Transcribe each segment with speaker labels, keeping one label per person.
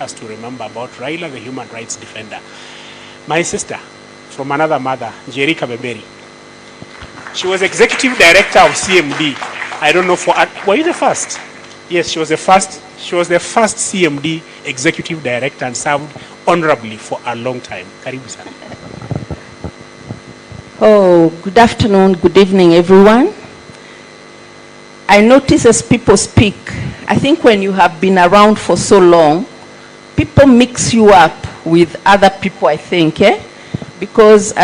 Speaker 1: us to remember about Raila, the human rights defender. My sister, from another mother, Njeri Kabeberi. She was executive director of CMD. I don't know were you the first? Yes, she was the first. She was the first CMD executive director and served honorably for a long time. Karibu sana.
Speaker 2: Oh, good afternoon, good evening, everyone. I notice as people speak, I think when you have been around for so long, people mix you up with other people, I think, because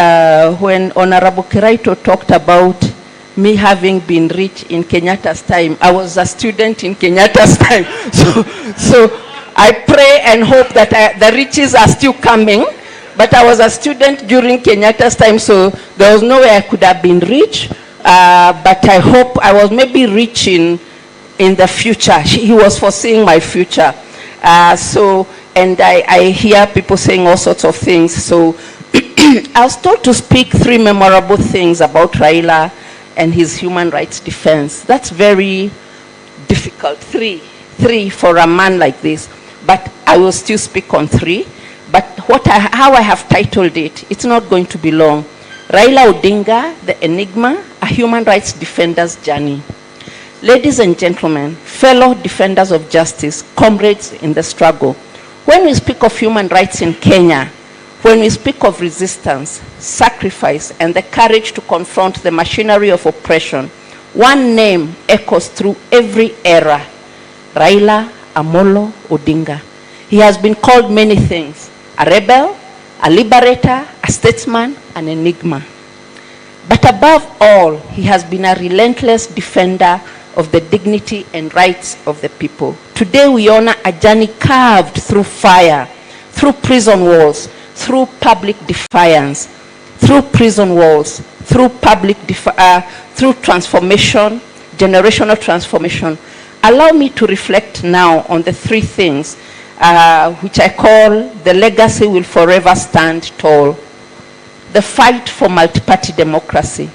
Speaker 2: when Honorable Kiraito talked about me having been rich in Kenyatta's time, I was a student in Kenyatta's time. So I pray and hope that the riches are still coming, but I was a student during Kenyatta's time, so there was no way I could have been rich, but I hope I was maybe rich in the future. He was foreseeing my future. And I hear people saying all sorts of things. So I was told to speak 3 memorable things about Raila and his human rights defense. That's very difficult. Three for a man like this. But I will still speak on 3. But how I have titled it, it's not going to be long. Raila Odinga, the Enigma, a human rights defender's journey. Ladies and gentlemen, fellow defenders of justice, comrades in the struggle, when we speak of human rights in Kenya, when we speak of resistance, sacrifice, and the courage to confront the machinery of oppression, one name echoes through every era: Raila Amolo Odinga. He has been called many things: a rebel, a liberator, a statesman, an enigma. But above all, he has been a relentless defender of the dignity and rights of the people. Today we honor a journey carved through fire, through prison walls, through public defiance, through prison walls, through through transformation, generational transformation. Allow me to reflect now on the 3 things which I call the legacy will forever stand tall. The fight for multi-party democracy.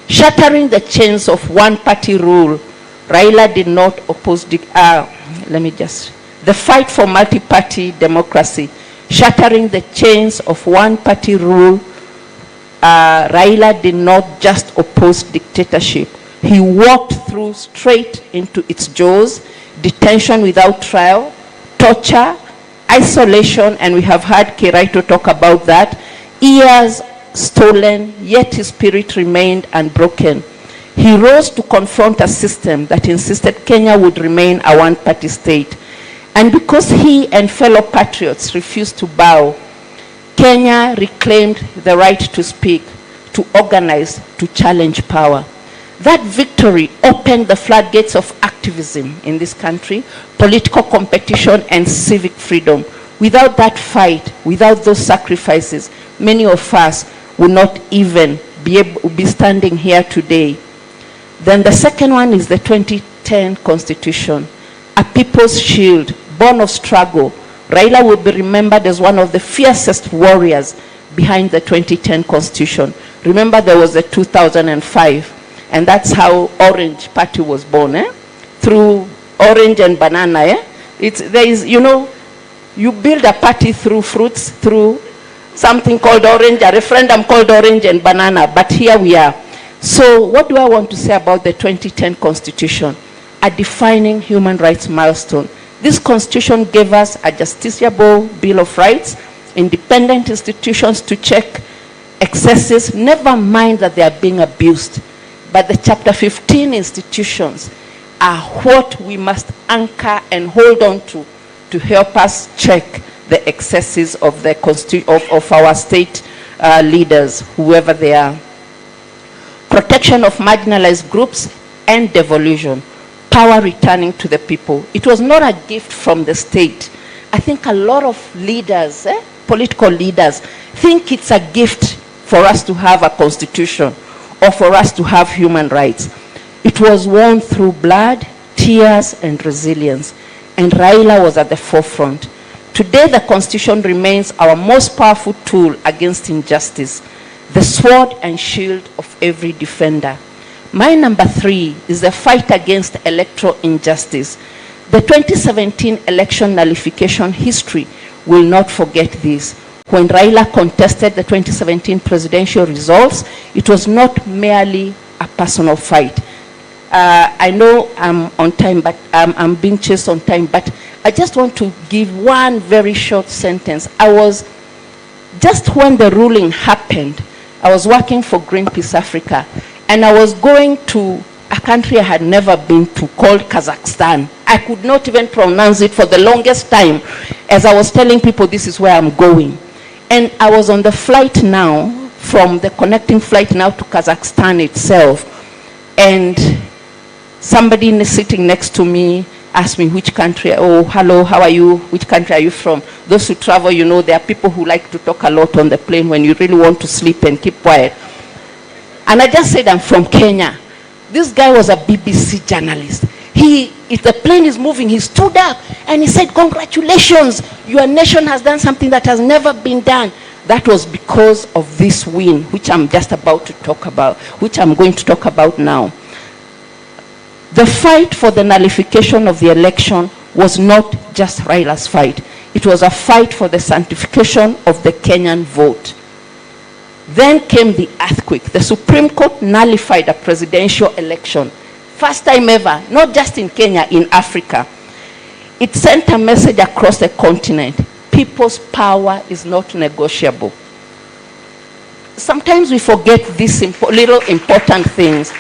Speaker 2: Shattering the chains of one-party rule, Raila did not oppose the fight for multi-party democracy. Shattering the chains of one-party rule, Raila did not just oppose dictatorship. He walked through straight into its jaws: detention without trial, torture, isolation, and we have heard Kiraito talk about that. Years stolen, yet his spirit remained unbroken. He rose to confront a system that insisted Kenya would remain a one-party state. And because he and fellow patriots refused to bow, Kenya reclaimed the right to speak, to organize, to challenge power. That victory opened the floodgates of activism in this country, political competition, and civic freedom. Without that fight, without those sacrifices, many of us would not even be standing here today. Then the second one is the 2010 Constitution, a people's shield, born of struggle. Raila will be remembered as one of the fiercest warriors behind the 2010 Constitution. Remember, there was the 2005, and that's how Orange Party was born, through orange and banana. You build a party through fruits, through something called orange, a referendum called orange and banana, but here we are. So what do I want to say about the 2010 Constitution? A defining human rights milestone. This Constitution gave us a justiciable Bill of Rights, independent institutions to check excesses, never mind that they are being abused. But the Chapter 15 institutions are what we must anchor and hold on to help us check the excesses of our state leaders, whoever they are. Protection of marginalized groups and devolution. Power returning to the people. It was not a gift from the state. I think a lot of leaders, political leaders, think it's a gift for us to have a constitution or for us to have human rights. It was won through blood, tears, and resilience. And Raila was at the forefront. Today, the Constitution remains our most powerful tool against injustice, the sword and shield of every defender. My number 3 is the fight against electoral injustice. The 2017 election nullification history will not forget this. When Raila contested the 2017 presidential results, it was not merely a personal fight. I know I'm on time, but I'm being chased on time, but I just want to give one very short sentence. Just when the ruling happened, I was working for Greenpeace Africa, and I was going to a country I had never been to called Kazakhstan. I could not even pronounce it for the longest time as I was telling people this is where I'm going. And I was on the flight now, from the connecting flight now to Kazakhstan itself. And somebody sitting next to me asked me which country, oh, hello, how are you? Which country are you from? Those who travel, you know, there are people who like to talk a lot on the plane when you really want to sleep and keep quiet. And I just said, I'm from Kenya. This guy was a BBC journalist. If the plane is moving, he stood up and he said, congratulations, your nation has done something that has never been done. That was because of this win, which I'm just about to talk about, which I'm going to talk about now. The fight for the nullification of the election was not just Raila's fight. It was a fight for the sanctification of the Kenyan vote. Then came the earthquake. The Supreme Court nullified a presidential election. First time ever, not just in Kenya, in Africa. It sent a message across the continent. People's power is not negotiable. Sometimes we forget these little important things.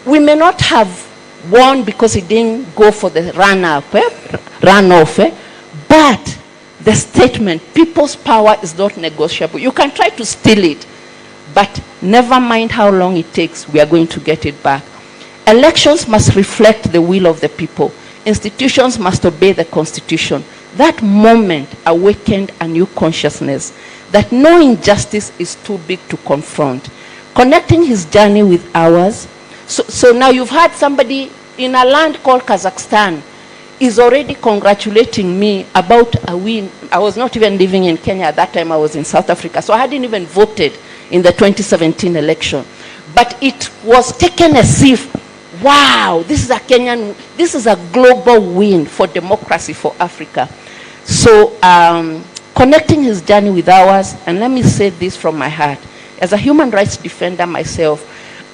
Speaker 2: We may not have won because it didn't go for the runoff, but the statement, people's power is not negotiable. You can try to steal it, but never mind how long it takes, we are going to get it back. Elections must reflect the will of the people. Institutions must obey the Constitution. That moment awakened a new consciousness that no injustice is too big to confront. Connecting his journey with ours. So now you've had somebody in a land called Kazakhstan is already congratulating me about a win. I was not even living in Kenya at that time. I was in South Africa. So I hadn't even voted in the 2017 election. But it was taken as if, wow, this is a global win for democracy for Africa. So connecting his journey with ours, and let me say this from my heart, as a human rights defender myself,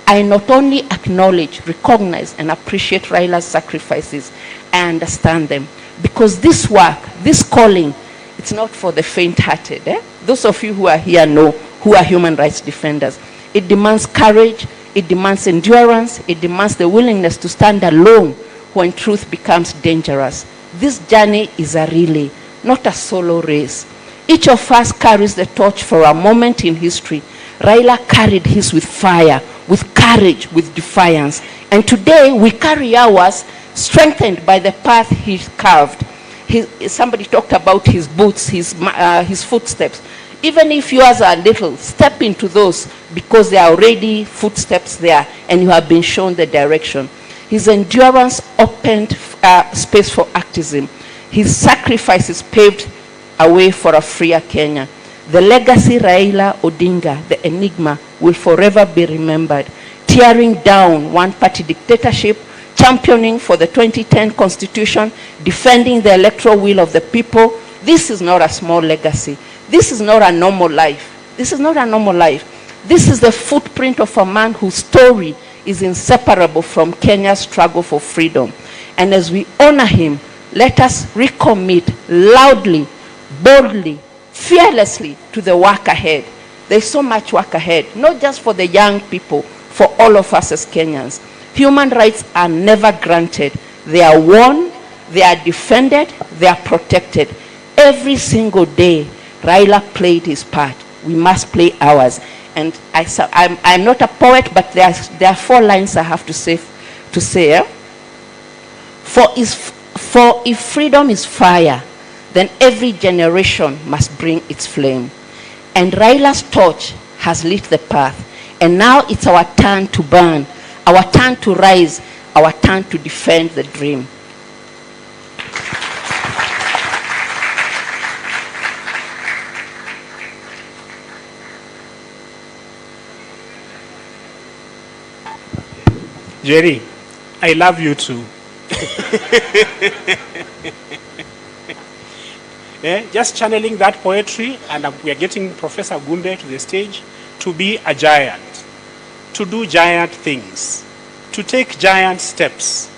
Speaker 2: I not only acknowledge, recognize, and appreciate Raila's sacrifices, I understand them. Because this work, this calling, it's not for the faint-hearted. Those of you who are here know who are human rights defenders. It demands courage, it demands endurance, it demands the willingness to stand alone when truth becomes dangerous. This journey is a relay, not a solo race. Each of us carries the torch for a moment in history. Raila carried his with fire, with courage, with defiance. And today we carry ours strengthened by the path he carved. Somebody talked about his boots, his footsteps. Even if yours are little, step into those because there are already footsteps there and you have been shown the direction. His endurance opened space for activism. His sacrifices paved a way for a freer Kenya. The legacy Raila Odinga, the enigma, will forever be remembered. Tearing down one-party dictatorship, championing for the 2010 Constitution, defending the electoral will of the people. This is not a small legacy. This is not a normal life. This is not a normal life. This is the footprint of a man whose story is inseparable from Kenya's struggle for freedom. And as we honor him, let us recommit loudly, boldly, fearlessly to the work ahead. There's so much work ahead, not just for the young people, for all of us as Kenyans. Human rights are never granted. They are won, they are defended, they are protected. Every single day, Raila played his part. We must play ours. And I'm not a poet, but there are 4 lines I have to say. For if freedom is fire, then every generation must bring its flame. And Raila's torch has lit the path. And now it's our turn to burn, our turn to rise, our turn to defend the dream.
Speaker 1: Njeri, I love you too. Just channeling that poetry, and we are getting Professor Gumbe to the stage to be a giant, to do giant things, to take giant steps.